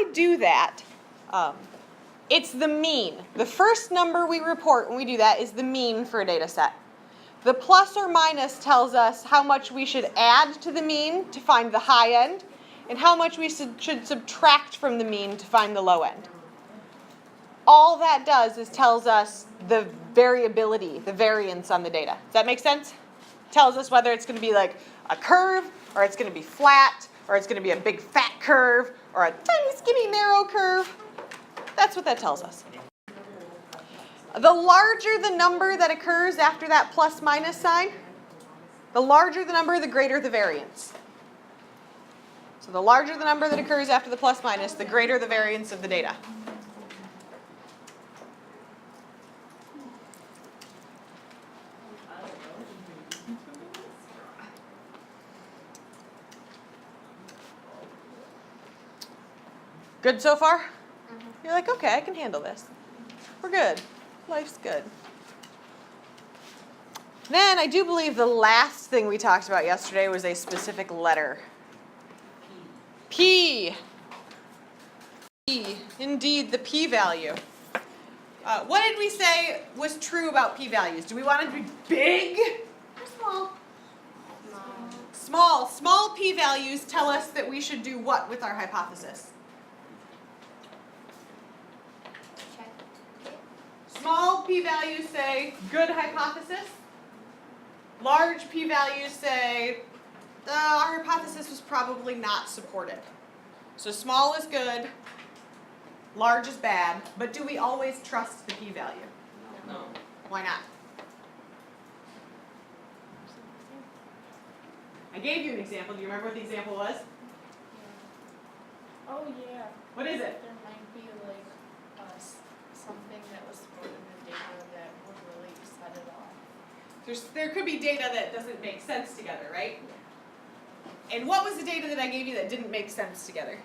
I do that, it's the mean. The first number we report when we do that is the mean for a data set. The plus or minus tells us how much we should add to the mean to find the high end, and how much we should subtract from the mean to find the low end. All that does is tells us the variability, the variance on the data. Does that make sense? Tells us whether it's going to be like a curve, or it's going to be flat, or it's going to be a big fat curve, or a tiny skinny narrow curve. That's what that tells us. The larger the number that occurs after that plus minus sign, the larger the number, the greater the variance. So the larger the number that occurs after the plus minus, the greater the variance of the data. Good so far? Mm-hmm. You're like, okay, I can handle this. We're good. Life's good. Then I do believe the last thing we talked about yesterday was a specific letter. P. P. Indeed, the p-value. What did we say was true about p-values? Do we want it to be big or small? Small. Small p-values tell us that we should do what with our hypothesis? Small p-values say good hypothesis. Large p-values say our hypothesis was probably not supported. So small is good, large is bad, but do we always trust the p-value? No. Why not? I gave you an example. Do you remember what the example was? Oh, yeah. What is it? There might be like something that was stored in the data that would really set it off. There could be data that doesn't make sense together, right? And what was the data that I gave you that didn't make sense together?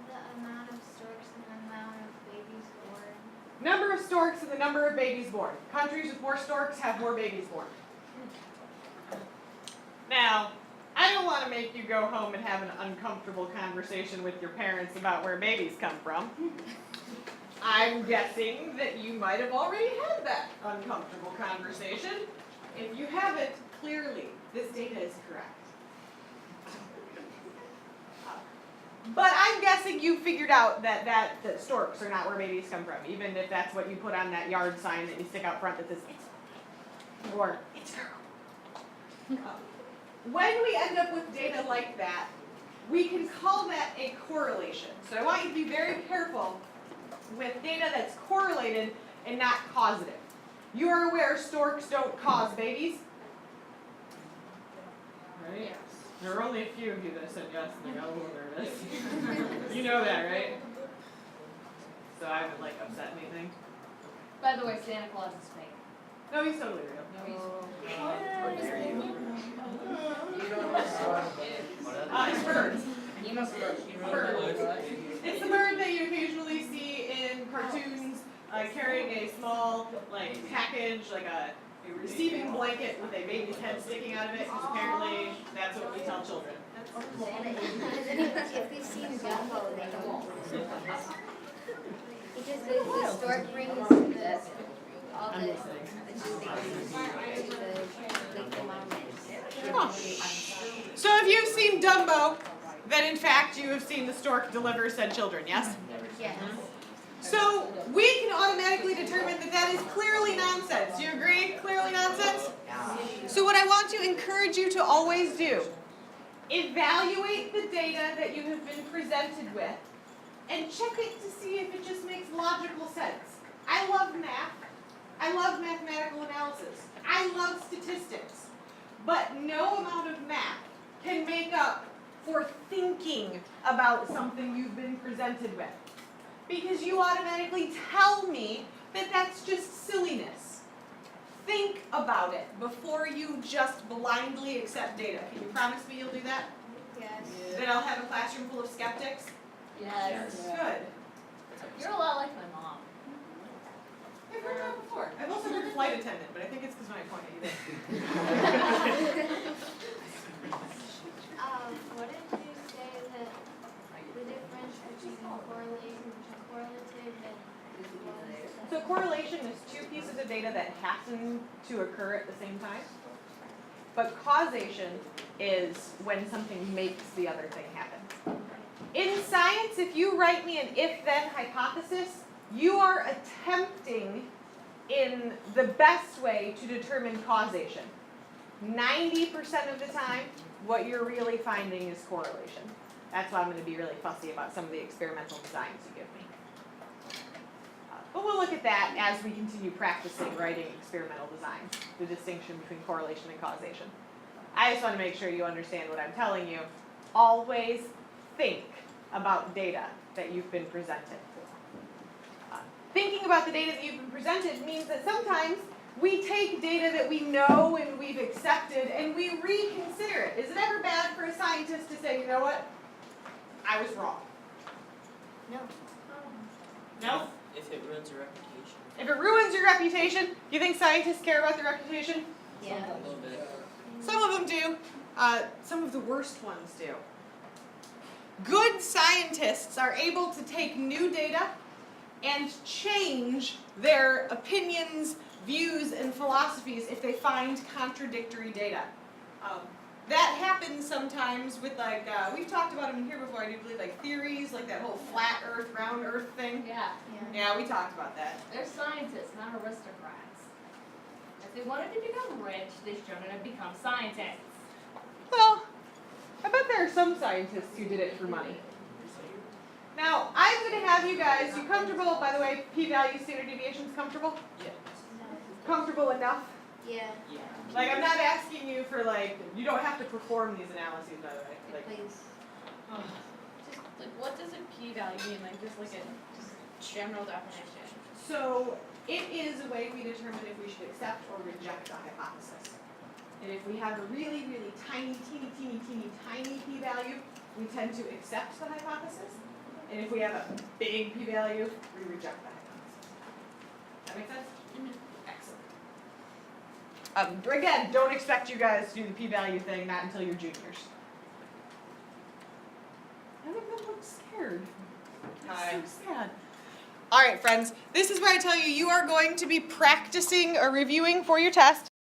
The amount of storks and the amount of babies born. Number of storks and the number of babies born. Countries with more storks have more babies born. Now, I don't want to make you go home and have an uncomfortable conversation with your parents about where babies come from. I'm guessing that you might have already had that uncomfortable conversation. If you haven't, clearly, this data is correct. But I'm guessing you figured out that storks are not where babies come from, even if that's what you put on that yard sign that you stick out front that says, it's or it's girl. When we end up with data like that, we can call that a correlation. So I want you to be very careful with data that's correlated and not causative. You are aware storks don't cause babies? Right? Yes. There are only a few of you that said yes and they got a little nervous. You know that, right? So I haven't upset anything. By the way, Santa Claus is fake. No, he's totally real. No, he's How dare you? It's birds. He must have Birds. It's the bird that you occasionally see in cartoons carrying a small package, like a receiving blanket with a baby's head sticking out of it, because apparently that's what we tell children. If they've seen Dumbo, they know. Because the stork brings all I'm the listening. So if you've seen Dumbo, then in fact you have seen the stork deliver said children, yes? Yes. So we can automatically determine that that is clearly nonsense. Do you agree? Clearly nonsense? So what I want to encourage you to always do, evaluate the data that you have been presented with and check it to see if it just makes logical sense. I love math. I love mathematical analysis. I love statistics. But no amount of math can make up for thinking about something you've been presented with. Because you automatically tell me that that's just silliness. Think about it before you just blindly accept data. Can you promise me you'll do that? Yes. That I'll have a classroom full of skeptics? Yes. Good. You're a lot like my mom. I've heard that before. I've also heard flight attendant, but I think it's because when I point at you there. What did you say that the difference between correlative and So correlation is two pieces of data that happen to occur at the same time. But causation is when something makes the other thing happen. In science, if you write me an if-then hypothesis, you are attempting in the best way to determine causation. 90% of the time, what you're really finding is correlation. That's why I'm going to be really fussy about some of the experimental designs you give me. But we'll look at that as we continue practicing writing experimental designs, the distinction between correlation and causation. I just want to make sure you understand what I'm telling you. Always think about data that you've been presented. Thinking about the data that you've been presented means that sometimes we take data that we know and we've accepted and we reconsider it. Is it ever bad for a scientist to say, you know what, I was wrong? no. No? If it ruins your reputation. If it ruins your reputation, you think scientists care about their reputation? Yeah. A little bit. Some of them do. Some of the worst ones do. Good scientists are able to take new data and change their opinions, views, and philosophies if they find contradictory data. That happens sometimes with we've talked about them here before, I do believe, theories, like that whole flat earth, round earth thing. Yeah, Yeah, we talked about that. they're scientists, not aristocrats. If they wanted to become rich, they shouldn't have become scientists. Well, I bet there are some scientists who did it for money. Now, I'm going to have you guys, you comfortable, by the way, p-value, standard deviations comfortable? Yeah. Comfortable enough? Yeah. Yeah. I'm not asking you for you don't have to perform these analyses, by the way. Please. Just what does a p-value mean? Just a general definition. So, it is a way we determine if we should accept or reject a hypothesis. And if we have a really, really tiny, teeny p-value, we tend to accept the hypothesis. And if we have a big p-value, we reject the hypothesis. That make sense? Excellent. Again, don't expect you guys to do the p-value thing, not until you're juniors. None of them look scared. Hi. So sad. All right, friends, this is where I tell you you are going to be practicing or reviewing for your test.